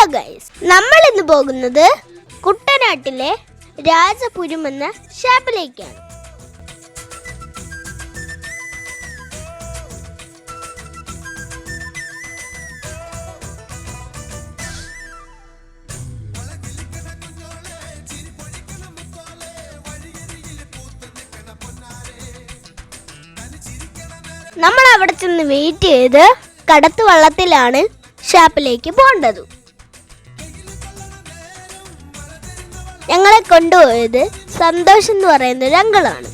Hello guys, നമ്മൾ ഇന്ന് പോകുന്നത് കുട്ടനാട്ടിലെ രാജപുരം എന്ന ഷാപ്പിലേക്കാണ്. നമ്മൾ അവിടെ ചെന്ന് വെയിറ്റ് ചെയ്ത് കടത്ത് വള്ളത്തിലാണ് ഷാപ്പിലേക്ക് പോകേണ്ടത്. ഞങ്ങളെ കൊണ്ടുപോയത് സന്തോഷം എന്ന് പറയുന്ന ഒരു അങ്കിളാണ്.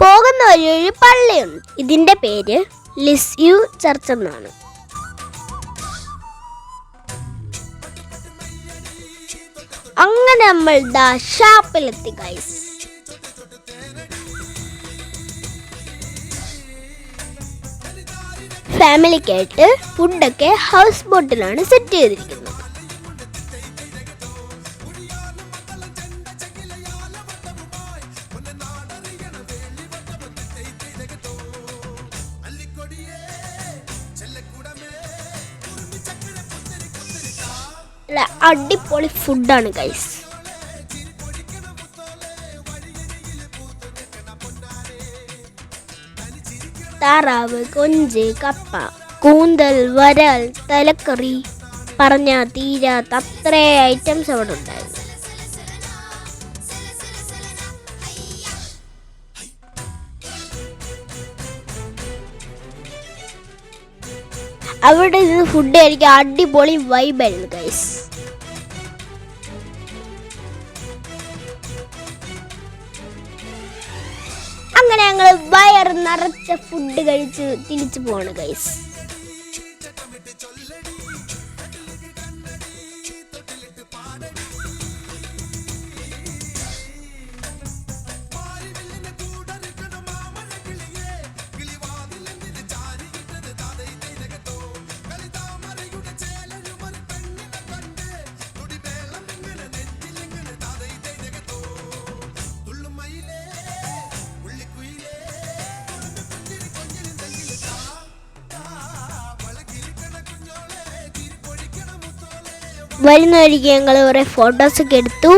പോകുന്ന ഒരു പള്ളിയുണ്ട്. ഇതിന്റെ പേര് ലിസ്യു ചർച്ച് എന്നാണ്. അങ്ങനെ നമ്മൾ ഷാപ്പിലെത്തി ഗൈസ്. ഫാമിലിക്കായിട്ട് ഫുഡൊക്കെ ഹൗസ് ബോട്ടിലാണ് സെറ്റ് ചെയ്തിരിക്കുന്നത്. അടിപൊളി ഫുഡാണ് ഗൈസ്. താറാവ്, കൊഞ്ച്, കപ്പ, കൂന്തൽ, വരാൽ, തലക്കറി, പറഞ്ഞ തീരാത്ത അത്രേ ഐറ്റംസ് അവിടെ ഉണ്ടായിരുന്നു. അവിടെ ഇത് ഫുഡ് കഴിക്കാൻ അടിപൊളി വൈബായിരുന്നു ഗൈസ്. അങ്ങനെ ഞങ്ങൾ വയറ് നിറച്ച ഫുഡ് കഴിച്ച് തിരിച്ചു പോവാണ് ഗൈസ്. വരുന്ന വഴിക്ക് ഞങ്ങൾ കുറേ ഫോട്ടോസൊക്കെ എടുത്തു.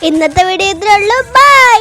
ഇന്നത്തെ വീഡിയോ ഇത്രേ ഉള്ളൂ. ബൈ.